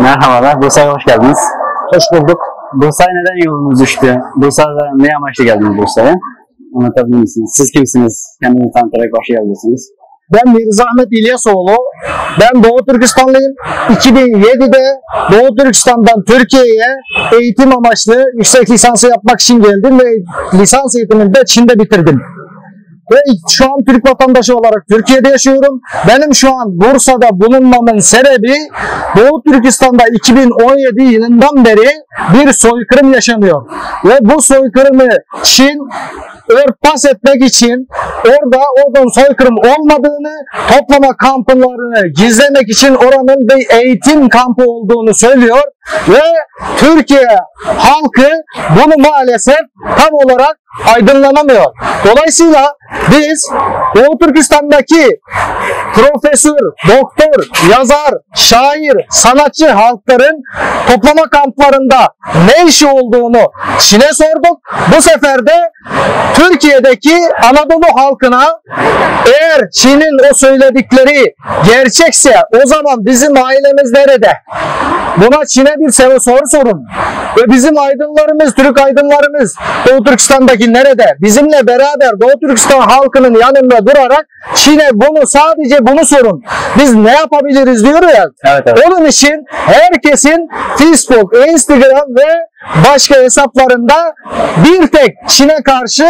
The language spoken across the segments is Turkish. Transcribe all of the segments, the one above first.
Merhabalar, Bursa'ya hoş geldiniz. Hoş bulduk. Bursa'ya neden yolunuz düştü? Bursa'da ne amaçlı geldiniz Bursa'ya? Anlatabilir misiniz? Siz kimsiniz? Kendinizi tanıtarak başlayabilirsiniz. Ben Mirzahmet İlyasoğlu. Ben Doğu Türkistanlıyım. 2007'de Doğu Türkistan'dan Türkiye'ye eğitim amaçlı yüksek lisansı yapmak için geldim ve lisans eğitimini de Çin'de bitirdim. Ve şu an Türk vatandaşı olarak Türkiye'de yaşıyorum. Benim şu an Bursa'da bulunmamın sebebi Doğu Türkistan'da 2017 yılından beri bir soykırım yaşanıyor. Ve bu soykırımı Çin örtbas etmek için oradan soykırım olmadığını, toplama kamplarını gizlemek için oranın bir eğitim kampı olduğunu söylüyor ve Türkiye halkı bunu maalesef tam olarak aydınlanamıyor. Dolayısıyla biz Doğu Türkistan'daki profesör, doktor, yazar, şair, sanatçı halkların toplama kamplarında ne işi olduğunu Çin'e sorduk. Bu sefer de Türkiye'deki Anadolu halkına eğer Çin'in o söyledikleri gerçekse o zaman bizim ailemiz nerede? Buna Çin'e bir soru sorun. Ve bizim aydınlarımız, Türk aydınlarımız Doğu Türkistan'daki nerede? Bizimle beraber Doğu Türkistan halkının yanında durarak Çin'e sadece bunu sorun. Biz ne yapabiliriz diyor ya. Evet. Onun için herkesin Facebook, Instagram ve başka hesaplarında bir tek Çin'e karşı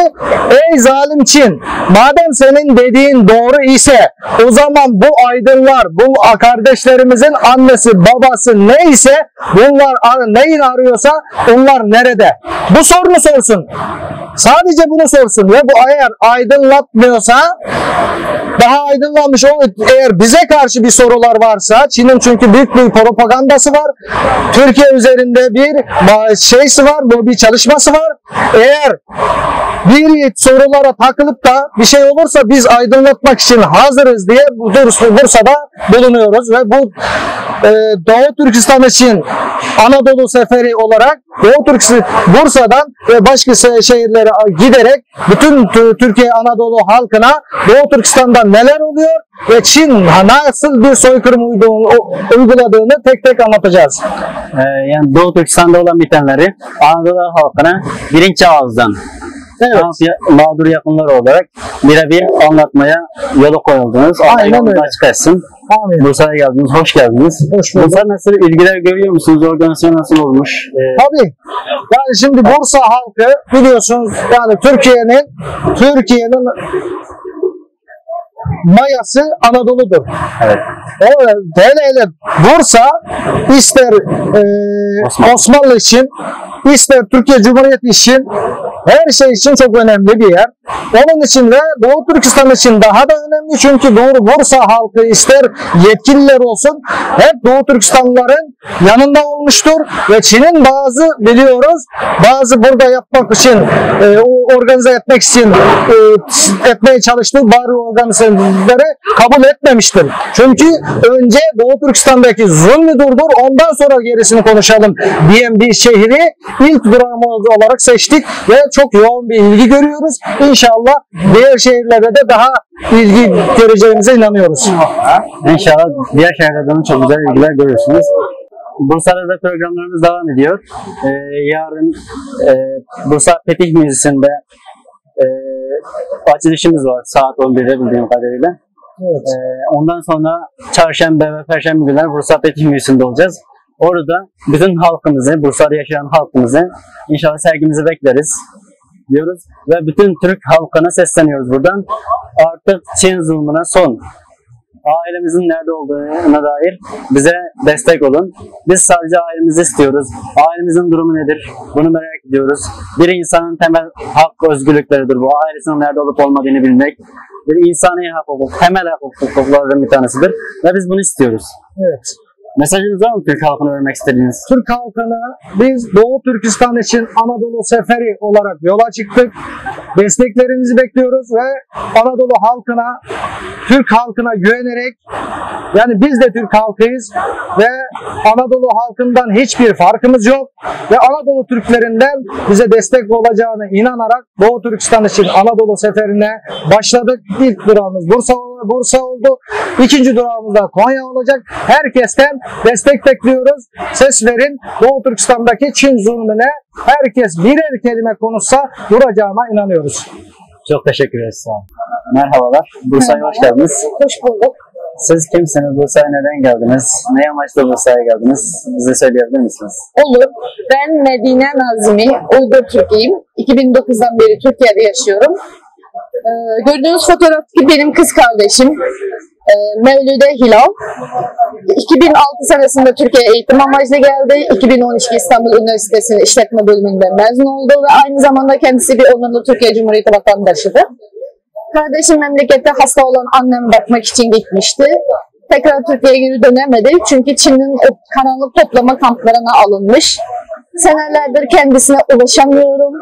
ey zalim Çin, madem senin dediğin doğru ise o zaman bu aydınlar, bu kardeşlerimizin annesi, babası neyse bunlar neyin arıyorsa onlar nerede? Bu sorunu sorsun. Sadece bunu sorsun ve bu eğer aydınlatmıyorsa daha aydınlanmış eğer bize karşı bir sorular varsa Çin'in çünkü büyük bir propagandası var. Türkiye üzerinde bir şeysi var, bu bir çalışması var. Eğer bir sorulara takılıp da bir şey olursa biz aydınlatmak için hazırız diye Bursa'da bulunuyoruz ve bu Doğu Türkistan için Anadolu seferi olarak Doğu Türkistan Bursa'dan ve başka şehirlere giderek bütün Türkiye Anadolu halkına Doğu Türkistan'da neler oluyor ve Çin nasıl bir soykırım uyguladığını tek tek anlatacağız. Yani Doğu Türkistan'da olan bitenleri Anadolu halkına birinci ağızdan mağdur yakınlar olarak birebir anlatmaya yolu koyuldunuz. Aynen öyle. Açık etsin. Amin. Bursa'ya geldiniz. Hoş geldiniz. Hoş bulduk. Bursa nasıl ilgiler görüyor musunuz? Organizasyon nasıl olmuş? Tabii. Yani şimdi Bursa halkı biliyorsunuz yani Türkiye'nin mayası Anadolu'dur. Evet. Hele Bursa ister Osmanlı için ister Türkiye Cumhuriyeti için her şey için çok önemli bir yer. Onun için ve Doğu Türkistan için daha da önemli çünkü Bursa halkı ister yetkililer olsun hep Doğu Türkistanlıların yanında olmuştur ve Çin'in bazı burada yapmak için organize etmek için etmeye çalıştığı bazı organizasyonları kabul etmemiştir. Çünkü önce Doğu Türkistan'daki zulmü durdur ondan sonra gerisini konuşalım diyen bir şehri ilk durağımız olarak seçtik ve çok yoğun bir ilgi görüyoruz. İnşallah diğer şehirlerde de daha ilgi göreceğimize inanıyoruz. İnşallah diğer şehirlerden çok güzel ilgiler görürsünüz. Bursa'da da programlarımız devam ediyor. Yarın Bursa Fetih Müzesi'nde açılışımız var saat 11'de bildiğim kadarıyla. Evet. Ondan sonra çarşamba ve perşembe günler Bursa Fetih Müzesi'nde olacağız. Orada bütün halkımızı, Bursa'da yaşayan halkımızı inşallah sergimizi bekleriz diyoruz ve bütün Türk halkına sesleniyoruz buradan. Artık Çin zulmüne son. Ailemizin nerede olduğuna dair bize destek olun. Biz sadece ailemizi istiyoruz. Ailemizin durumu nedir? Bunu merak ediyoruz. Bir insanın temel hak özgürlükleridir bu. Ailesinin nerede olup olmadığını bilmek. Bir insani hak, temel hak hukuklarından bir tanesidir. Ve biz bunu istiyoruz. Evet. Mesajınız var mı Türk halkına vermek istediğiniz? Türk halkına biz Doğu Türkistan için Anadolu seferi olarak yola çıktık. desteklerinizi bekliyoruz ve Anadolu halkına, Türk halkına güvenerek, yani biz de Türk halkıyız ve Anadolu halkından hiçbir farkımız yok ve Anadolu Türklerinden bize destek olacağına inanarak Doğu Türkistan için Anadolu seferine başladık. İlk durağımız Bursa oldu. İkinci durağımız da Konya olacak. Herkesten destek bekliyoruz. Ses verin. Doğu Türkistan'daki Çin zulmüne herkes birer kelime konuşsa duracağına inanıyoruz. Çok teşekkür ederiz. Sağ olun. Merhabalar. Bursa'ya hoş geldiniz. Hoş bulduk. Siz kimsiniz? Bursa'ya neden geldiniz? Ne amaçla Bursa'ya geldiniz? Bize söyleyebilir misiniz? Olur. Ben Medine Nazmi, Uygur Türk'üyüm. 2009'dan beri Türkiye'de yaşıyorum. Gördüğünüz fotoğraftaki benim kız kardeşim. Mevlüde Hilal. 2006 senesinde Türkiye'ye eğitim amaçlı geldi. 2012 İstanbul Üniversitesi'nin işletme bölümünden mezun oldu ve aynı zamanda kendisi bir onurlu Türkiye Cumhuriyeti vatandaşıdır. Kardeşim memlekette hasta olan anneme bakmak için gitmişti. Tekrar Türkiye'ye geri dönemedi çünkü Çin'in o karanlık toplama kamplarına alınmış. Senelerdir kendisine ulaşamıyorum,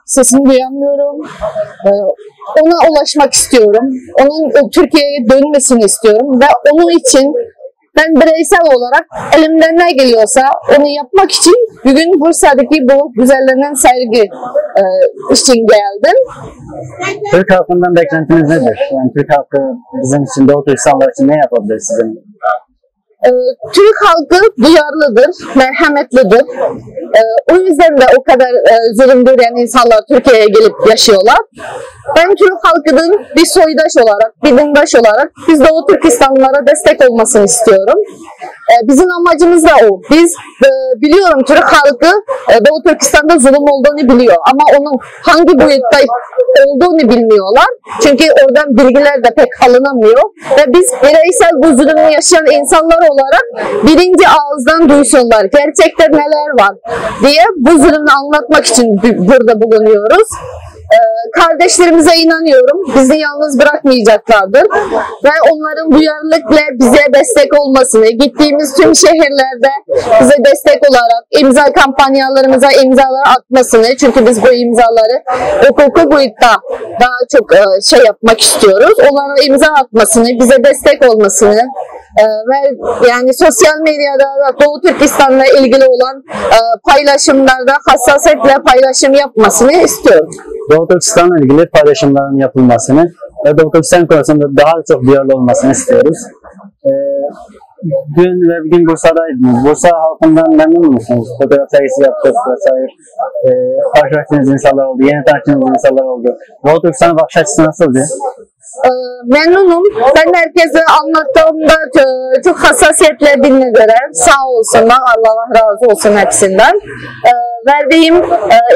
sesini duyamıyorum. Ona ulaşmak istiyorum, onun Türkiye'ye dönmesini istiyorum ve onun için ben bireysel olarak elimden ne geliyorsa onu yapmak için bugün Bursa'daki bu güzellenen sergi için geldim. Türk halkından beklentiniz nedir? Yani Türk halkı bizim için, Doğu Türkistanlar için ne yapabilir sizin? Türk halkı duyarlıdır, merhametlidir. O yüzden de o kadar zulüm gören insanlar Türkiye'ye gelip yaşıyorlar. Ben Türk halkının bir soydaş olarak, bir dindaş olarak biz Doğu Türkistanlılara destek olmasını istiyorum. Bizim amacımız da o. Biz biliyorum Türk halkı Doğu Türkistan'da zulüm olduğunu biliyor ama onun hangi boyutta olduğunu bilmiyorlar. Çünkü oradan bilgiler de pek alınamıyor. Ve biz bireysel bu zulümü yaşayan insanlar olarak birinci ağızdan duysunlar. Gerçekte neler var diye bu zulümü anlatmak için burada bulunuyoruz. Kardeşlerimize inanıyorum. Bizi yalnız bırakmayacaklardır. Ve onların duyarlılıkla bize destek olmasını, gittiğimiz tüm şehirlerde bize destek olarak imza kampanyalarımıza imzalar atmasını, çünkü biz bu imzaları hukuki boyutta daha çok yapmak istiyoruz. Onlara imza atmasını, bize destek olmasını ve yani sosyal medyada Doğu Türkistan'la ilgili olan paylaşımlarda hassasiyetle paylaşım yapmasını istiyorum. Doğu Türkistan'la ilgili paylaşımların yapılmasını ve Doğu Türkistan konusunda daha çok duyarlı olmasını istiyoruz. Dün ve bugün Bursa'daydınız. Bursa halkından memnun musunuz? Fotoğraf sergisi yaptık vesaire. Karşılaştığınız insanlar oldu, yeni tanıştığınız insanlar oldu. Doğu Türkistan'a bakış açısı nasıldı? Memnunum. Ben herkese anlattığımda çok hassasiyetle dinlediler. Sağ olsunlar. Allah razı olsun hepsinden. Verdiğim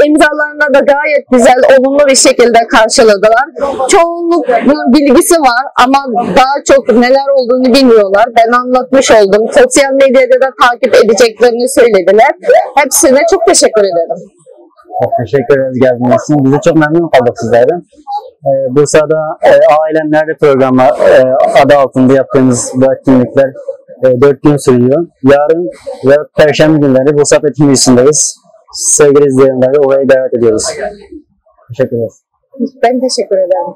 imzalarında da gayet güzel, olumlu bir şekilde karşıladılar. Çoğunluğunun bilgisi var ama daha çok neler olduğunu bilmiyorlar. Ben anlatmış oldum. Sosyal medyada da takip edeceklerini söylediler. Hepsine çok teşekkür ederim. Çok teşekkür ederiz geldiğiniz için. Biz de çok memnun kaldık sizlerden. Bursa'da Ailem Nerede programı adı altında yaptığımız bu etkinlikler 4 gün sürüyor. Yarın ve Perşembe günleri Bursa etkinliğindeyiz. Sevgili izleyenleri oraya davet ediyoruz. Teşekkür ederiz. Ben teşekkür ederim.